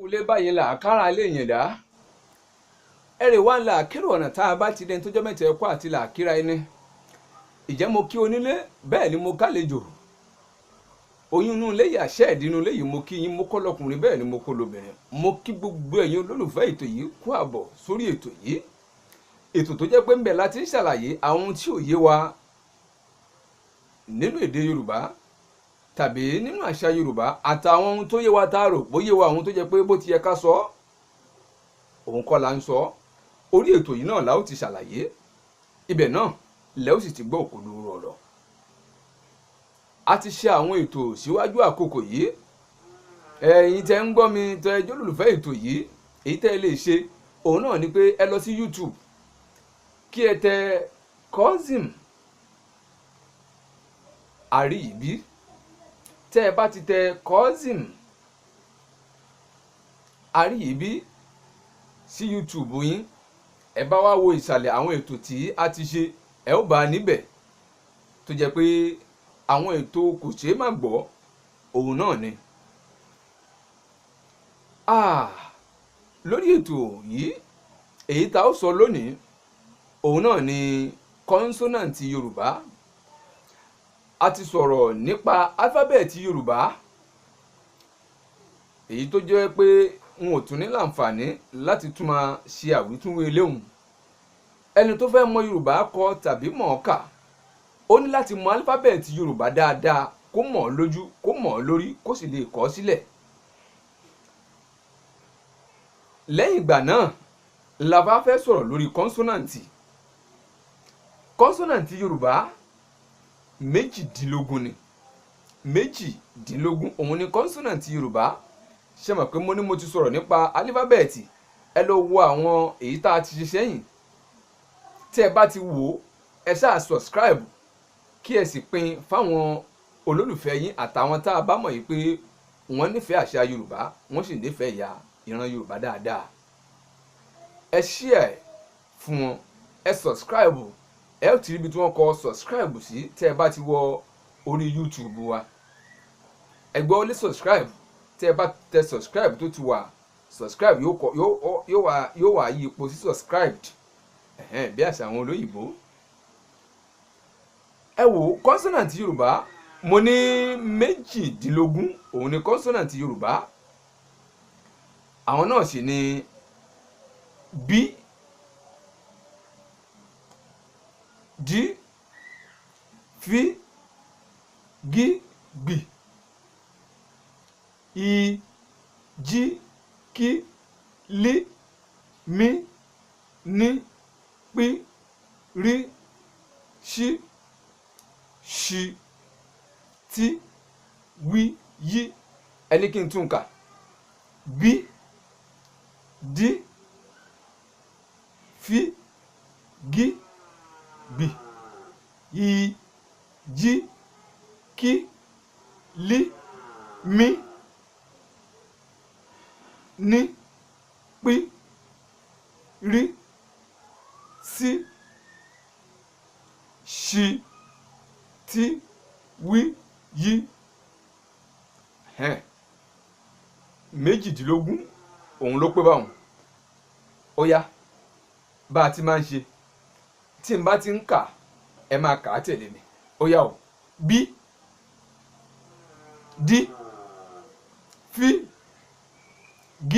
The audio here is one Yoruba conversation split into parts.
kulé báyìí là kára lè yàn dá ẹrè wá là kérò ọ̀nà tá a bá ti dẹni tó jẹ́ mẹ́ta ẹ̀kọ́ àti là kíra ẹni ìjẹ́ mo kí onílé bẹ́ẹ̀ ni mo kálejò oyún inú ilé yà ṣẹ́ẹ̀dì inú ilé yìí mo kí yín mo kọ́ lọkùnrin bẹ́ẹ̀ ni mo kọ́ lóbìnrin mo kí gbogbo ẹ̀yin olólùfẹ́ ètò yìí kú àbọ̀ sórí ètò yìí ètò tó jẹ́ pé ń bẹ láti ń ṣàlàyé àwọn ohun tí ò yé wa nínú èdè Yorùbá tàbí nínú àṣà Yorùbá àtàwọn ohun tó yé wa tá a rò bó yé wa ohun tó jẹ́ pé bó ti yẹ ká sọ òun kọ́ la ń sọ orí ètò yìí náà la ó ti ṣàlàyé ibẹ̀ náà lẹ́ ó sì ti gbọ́ òkodoro ọ̀rọ̀ a ti ṣe àwọn ètò síwájú àkókò yìí ẹ̀yin tẹ́ ń gbọ́ mi tẹ́ jẹ́ olólùfẹ́ ètò yìí èyí tẹ́ lè ṣe òun náà ni pé ẹ lọ sí YouTube kí ẹ tẹ Kozzim Ariyibi tẹ́ ẹ bá ti tẹ Kozzim Ariyibi sí YouTube yín ẹ bá wá wo ìsàlẹ̀ àwọn ètò tí a ti ṣe ẹ ó bá a níbẹ̀ tó jẹ́ pé àwọn ètò kò ṣeé má gbọ́ òun náà ni. Lórí ètò yìí èyí tá ó sọ lónìí òun náà ni kọ́nsọ́nàǹtì Yorùbá a ti sọ̀rọ̀ nípa álífábẹ́ẹ̀tì Yorùbá èyí tó jẹ́ pé n ò tún ní láǹfààní láti tún máa ṣe àwítúnwé léhùn ẹni tó fẹ́ mọ Yorùbá kọ tàbí mọ̀ ọ́ kà ó ní láti mọ álífábẹ́ẹ̀tì Yorùbá dáadáa kó mọ̀ ọ́ lójú kó mọ̀ ọ́ lórí kó sì lè kọ ọ́ sílẹ̀. Lẹ́yìn ìgbà náà la bá fẹ́ sọ̀rọ̀ lórí kọ́nsọ́nàǹtì Yorùbá méjìdínlógún ni méjìdínlógún òun ni kọ́nsọ́nàǹtì Yorùbá ṣe mọ̀ pé mo ní mo ti sọ̀rọ̀ nípa álífábẹ́ẹ̀tì ẹ lọ wo àwọn èyí tá a ti ṣe sẹ́yìn tí ẹ bá ti wò ó ẹ ṣáà subscribe kí ẹ sì pín fáwọn olólùfẹ́ yín àtàwọn tá a bá mọ̀ yìí pé wọ́n nífẹ̀ẹ́ àṣà Yorùbá wọ́n sì nífẹ̀ẹ́ ìran Yorùbá dáadáa ẹ share fún wọn ẹ subscribe ẹ ó ti rí ibi tí wọ́n kọ subscribe sí tí ẹ bá ti wọ orí YouTube wa ẹ gbọ́ lé subscribe tí ẹ bá tẹ subscribe tó ti wà subscribe yóò wá yí ipò sí subscribed bí àṣà àwọn olóyìnbó. Ẹ wò kọ́nsọ́nàǹtì Yorùbá mo ní méjìdínlógún òun ni kọ́nsọ́nàǹtì Yorùbá àwọn náà sì ni B D F G B I J K L M N P R S Ṣ T W Y ẹni kí n tún kà B D F G B I J K L M N P R S Ṣ T W Y méjìdínlógún òun ló pé báwọn ó yá bá a ti máa ń ṣe tí n bá ti ń kà ẹ máa kà á tẹ̀lé mi ó yá o B D F G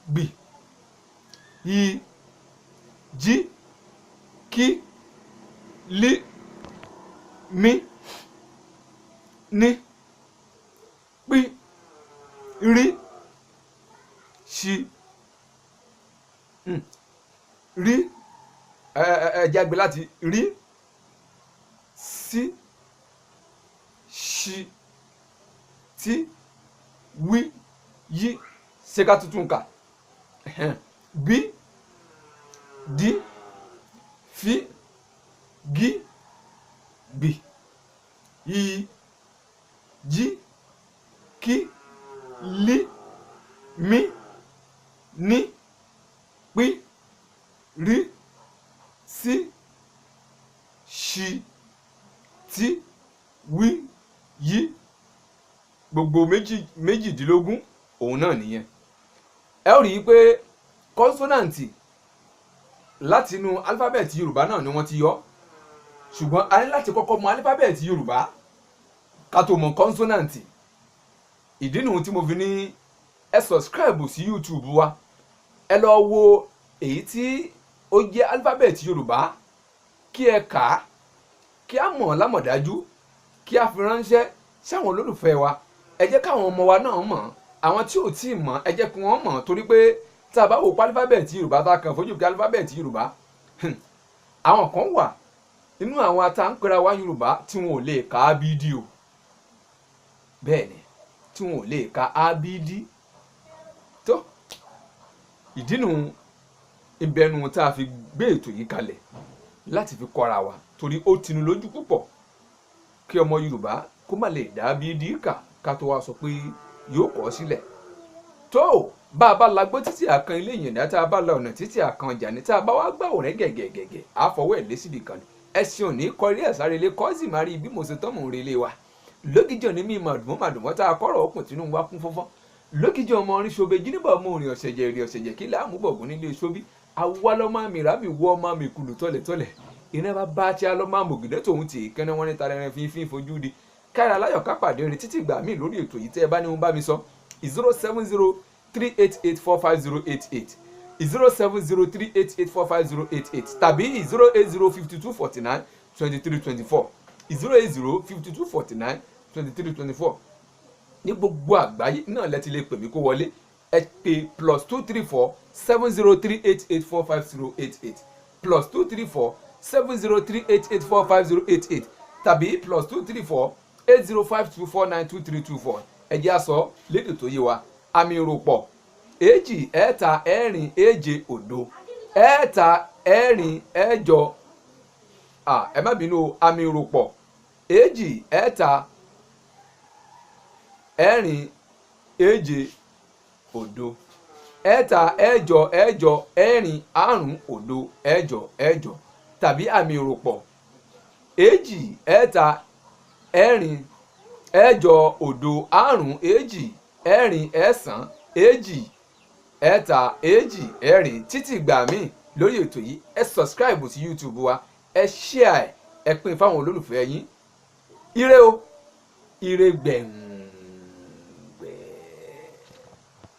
B I J K L M N P R Ṣ rí jágbe láti rí sí Ṣ tí wí yí ṣe ká tuntun kà B D F G B I J K L M N P R S Ṣ T W Y gbogbo méjìdínlógún òun náà nìyẹn. ẹ ó rí i pé kọ́nsọ́nàǹtì láti inú álífábẹ́ẹ̀tì Yorùbá náà ni wọ́n ti yọ, ṣùgbọ́n a ní láti kọ́kọ́ mọ álífábẹ́ẹ̀tì Yorùbá ká tó mọ kọ́nsọ́nàǹtì. ìdí nìyẹn tí mo fi ní ẹ subscribe sí YouTube wa, ẹ lọ wo èyí tí ó jẹ́ álífábẹ́ẹ̀tì Yorùbá kí ẹ kà á, kí a mọ̀ lámọ̀dájú, kí a fi ránṣẹ́ sáwọn olólùfẹ́ wa. ẹ jẹ́ káwọn ọmọ wa náà mọ̀, àwọn tí ò tí ì mọ̀ ẹ jẹ́ kí wọ́n mọ̀, torí pé tá a bá wo álífábẹ́ẹ̀tì Yorùbá tá a kàn fojú kí álífábẹ́ẹ̀tì Yorùbá àwọn kan wà nínú àwọn atáǹpẹ̀rẹ̀ wa Yorùbá tí wọn ò lè ka ABD o, bẹ́ẹ̀ ni tí wọn ò lè ka ABD tó. ìdí nu ìbẹnu tá a fi gbé ètò yìí kalẹ̀ láti fi kọ́ra wa, torí ó tini lójú púpọ̀ kí ọmọ Yorùbá kó má lè dá ABD kà ká tó wá sọ pé yóò kọ́ sílẹ̀. tó bá a bá lagbó títí àkan ilé ìyẹ̀dá, tá a bá la ọ̀nà títí àkan ọjà ní, tá a bá wá gbà òrẹ́ gẹ̀gẹ̀gẹ̀gẹ̀ àfọwọ́ ẹ̀ lé síbi kan ní. ẹ̀sìn òní kọrí ẹ̀ sáré lé kọ́sì máa rí bí mo ṣe tán mò ń relé wa. lókìjọ́ ní mi màdùmọ́ tá a kọ́rọ̀ ọkùn tínú wa kún fọ́fọ́. lókìjọ́ ọmọ orin ṣobe jíníbà ọmọ orin ọ̀sẹ̀jẹ̀ èrè ọ̀sẹ̀jẹ̀ kí láàmúbọ̀gùn nílé ṣóbí. àwa lọ́mọ mi rà mí wọ́ ọmọ mi kùlù tọ́lẹ̀tọ́lẹ̀. iná bá bá tí a lọ́ máa mògìdẹ́ tòun tì í kẹ́ni wọ́n ní tarẹ́rẹ́ fífín fojú di. káyọ̀ aláyọ̀ ká pàdé rìn títí gbà mí lórí ètò yìí tẹ́ ẹ bá ní wọn bá mi sọ 07038845088 07038845088 tàbí 08052492324 08052492324. ní gbogbo àgbáyé náà lẹ́tí lè pè mí kó wọlé, ẹ pè +234 7038845088 +234 7038845088 tàbí +234 8052492324. ẹ jẹ́ àsọ lédè tó yé wa. àmì ìròpọ̀ 2 ẹ̀ta 4 7 òdo 2 4 8 ẹ má bínú, àmì ìròpọ̀ 2 ẹ̀ta 4 7 òdo 2 8 8 4 5 òdo 8 8 tàbí àmì ìròpọ̀ 2 ẹ̀ta 4 8 òdo 5 2 4 9 2 ẹ̀ta 2 4 títí ìgbà míì lórí ètò yìí. ẹ subscribe sí YouTube wa, ẹ share ẹ pín fáwọn olólùfẹ́ yín. ire o, ire gbẹ̀hùn.